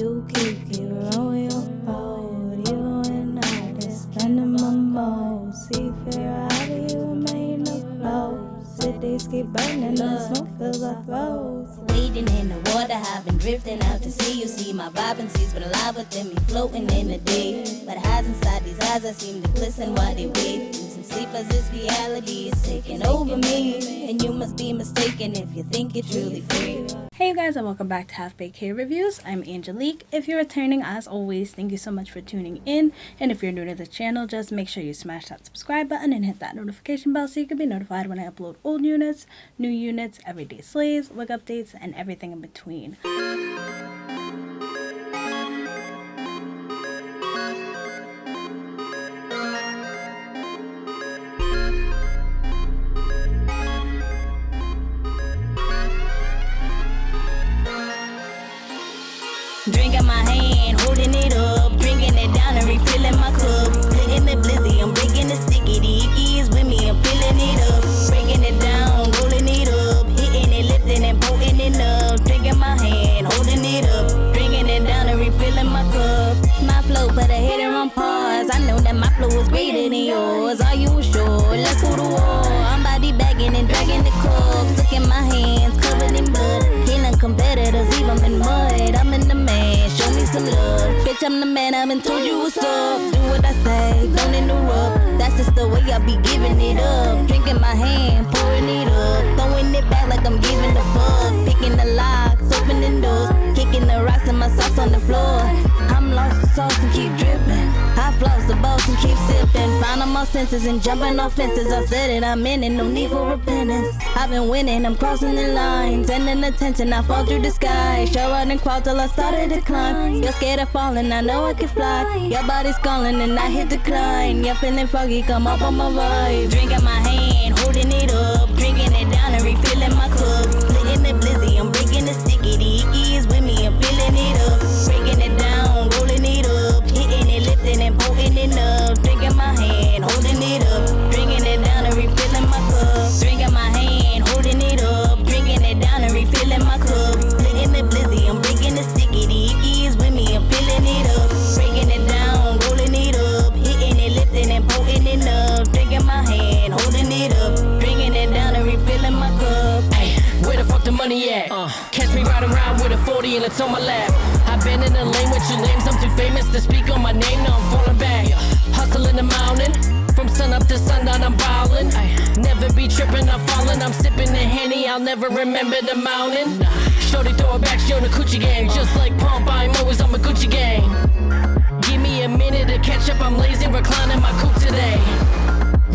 You keep on your boat. You and I just spending my mode. See fear out of you remain afloat. Cities keep burning, the smoke fills our throats. Wading in the water, I've been drifting out to sea. You see my vibrancy's been alive within me, floating in the day. But highs inside these eyes, I seem to glisten while they wait. Losing sleep as this reality is taking over me. And you must be mistaken if you think you're truly free. Hey you guys, and welcome back to Half Baked Hair Reviews. I'm Angelique. If you're returning, as always, thank you so much for tuning in. And if you're new to the channel, just make sure you smash that subscribe button and hit that notification bell so you can be notified when I upload old units, new units, everyday slays, wig updates, and everything in between. Drink in my hand, holding it up, drinking it down and refilling my cup. Splitting the blizzy, I'm breaking the sticky. The icky is with me, I'm filling it up. Breaking it down, rolling it up, hitting it, lifting and pulling it up. Drinking my hand, holding it up, drinking it down and refilling my cup. My flow, put a hitter on pause. I know that my flow is greater than yours. Are you sure? Let's go to war. I'm body bagging and dragging the cups. Look at my hands covered in blood. Killing competitors, leave them in mud. I'm in the man, show me some love. Bitch, I'm the man, I've been told you what's up. Do what I say, don't interrupt. That's just the way I be giving it up. Drinking my hand, pouring it up. Throwing it back like I'm giving the fuck. Picking the locks, opening doors. Kicking the rocks and my socks on the floor. I'm lost with sauce and keep dripping. I floss the boss and keep sipping. Find all my senses and jumping off fences. I said it, I'm in it, no need for repentance. I've been winning, I'm crossing the lines. Sending attention, I fall through the sky. Show out and crawl till I started to climb. You're scared of falling, I know I can fly. Your body's calling and I hit decline. You're feeling foggy, come up on my vibe. Drinking my hand, holding it up. Drinking it down and refilling my cup. Splitting the blizzy, I'm breaking the sticky. The icky is with me, I'm filling it up. Breaking it down, rolling it up. Hitting it, lifting and pulling it up. Drinking my hand, holding it up. Drinking it down and refilling my cup. Drinking my hand, holding it up. Drinking it down and refilling my cup. Splitting the blizzy, I'm breaking the sticky. The icky is with me, I'm filling it up. Breaking it down, rolling it up. Hitting it, lifting and pulling it up. Drinking my hand, holding it up. Drinking it down and refilling my cup. Hey, where the fuck the money at? Catch me riding around with a 40 and it's on my lap. I've been in the lane with your names, I'm too famous to speak on my name, now I'm falling back. Hustling the mountain, from sun up to sundown I'm bowling. Never be tripping, I'm falling, I'm sipping the Henny, I'll never remember the mountain. Shorty throw it back, she on the Coochie gang, just like Pump, I'm always on my Gucci gang. Give me a minute to catch up, I'm lazy, reclining my coupe today.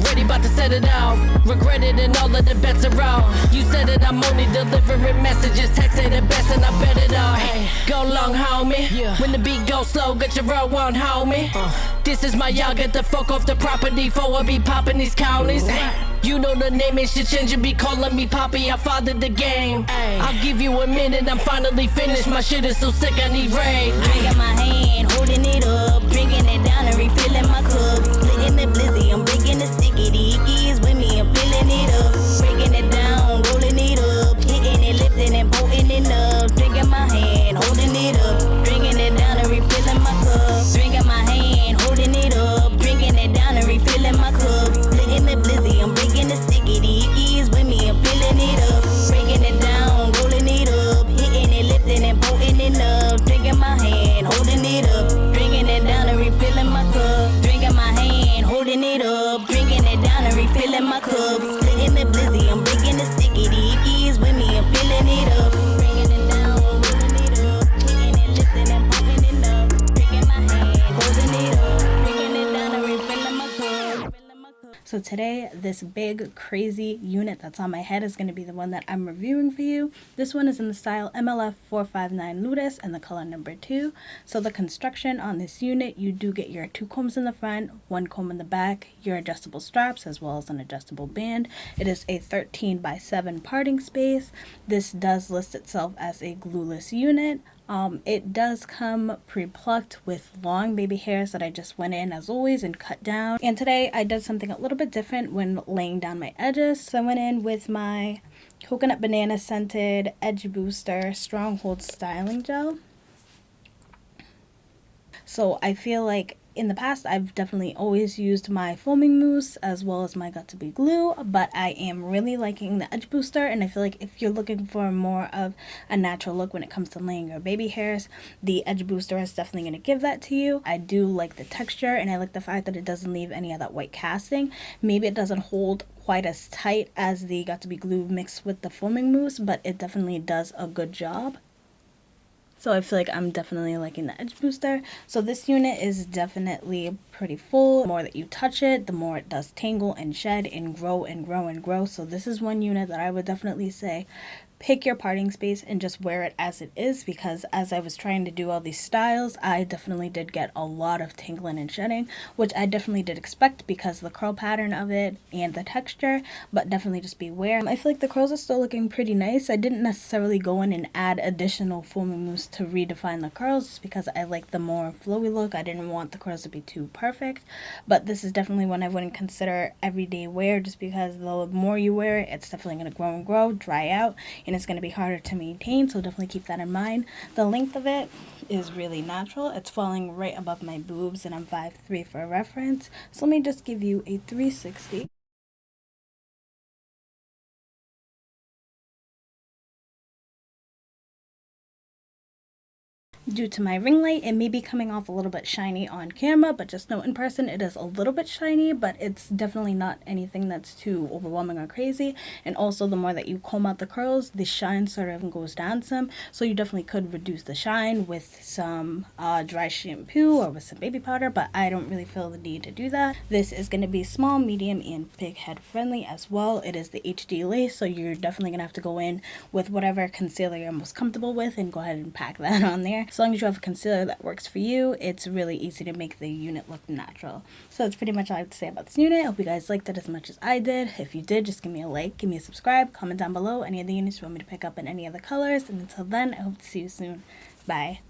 Ready, about to set it off. Regret it and all of the bets are out. You said it, I'm only delivering messages. Text say the best and I bet it all. Hey, go long, homie. When the beat goes slow, get your roll on, homie. This is my y'all, get the fuck off the property before I be popping these counties. You know the name and shit change, you be calling me Poppy, I fathered the game. I'll give you a minute, I'm finally finished. My shit is so sick, I need rain. Drinking my hand, holding it up. Drinking it down and refilling my cup. Splitting the blizzy, I'm breaking the sticky. The icky is with me, I'm filling it up. Breaking it down, rolling it up. Hitting it, lifting and pulling it up. Drinking my hand, holding it up. Drinking it down and refilling my cup. Drinking my hand, holding it up. Drinking it down and refilling my cup. Splitting the blizzy, I'm breaking the sticky. The icky is with me, I'm filling it up. Breaking it down, rolling it up. Hitting it, lifting and pulling it up. Drinking my hand, holding it up. Drinking it down and refilling my cup. Drinking my hand, holding it up. Drinking it down and refilling my cup. Splitting the blizzy, I'm breaking the sticky. The icky is with me, I'm filling it up. Bringing it down, rolling it up. Kicking it, lifting and pulling it up. Drinking my hand, holding it up. Bringing it down and refilling my cup. So today, this big, crazy unit that's on my head is going to be the one that I'm reviewing for you. This one is in the style MLF459 Lourdes and the color number 2. So the construction on this unit, you do get your 2 combs in the front, 1 comb in the back, your adjustable straps, as well as an adjustable band. It is a 13x7 parting space. This does list itself as a glueless unit. It does come pre-plucked with long baby hairs that I just went in as always and cut down. And today I did something a little bit different when laying down my edges. So I went in with my coconut banana scented edge booster stronghold styling gel. So I feel like in the past, I've definitely always used my foaming mousse as well as my got2b glue, but I am really liking the edge booster, and I feel like if you're looking for more of a natural look when it comes to laying your baby hairs, the edge booster is definitely going to give that to you. I do like the texture, and I like the fact that it doesn't leave any of that white casting. Maybe it doesn't hold quite as tight as the got2b glue mixed with the foaming mousse, but it definitely does a good job. So I feel like I'm definitely liking the edge booster. So this unit is definitely pretty full. The more that you touch it, the more it does tangle and shed and grow and grow and grow. So this is one unit that I would definitely say pick your parting space and just wear it as it is, because as I was trying to do all these styles, I definitely did get a lot of tangling and shedding, which I definitely did expect because the curl pattern of it and the texture, but definitely just beware. I feel like the curls are still looking pretty nice. I didn't necessarily go in and add additional foaming mousse to redefine the curls just because I like the more flowy look. I didn't want the curls to be too perfect, but this is definitely one I wouldn't consider everyday wear just because the more you wear it, it's definitely going to grow and grow, dry out, and it's going to be harder to maintain, so definitely keep that in mind. The length of it is really natural. It's falling right above my boobs, and I'm 5'3" for reference. So let me just give you a 360. Due to my ring light, it may be coming off a little bit shiny on camera, but just know in person it is a little bit shiny, but it's definitely not anything that's too overwhelming or crazy. And also, the more that you comb out the curls, the shine sort of goes down some, so you definitely could reduce the shine with some dry shampoo or with some baby powder, but I don't really feel the need to do that. This is going to be small, medium, and big head friendly as well. It is the HD lace, so you're definitely going to have to go in with whatever concealer you're most comfortable with and go ahead and pack that on there. As long as you have a concealer that works for you, it's really easy to make the unit look natural. So that's pretty much all I have to say about this unit. I hope you guys liked it as much as I did. If you did, just give me a like, give me a subscribe, comment down below any of the units you want me to pick up in any other colors. And until then, I hope to see you soon. Bye.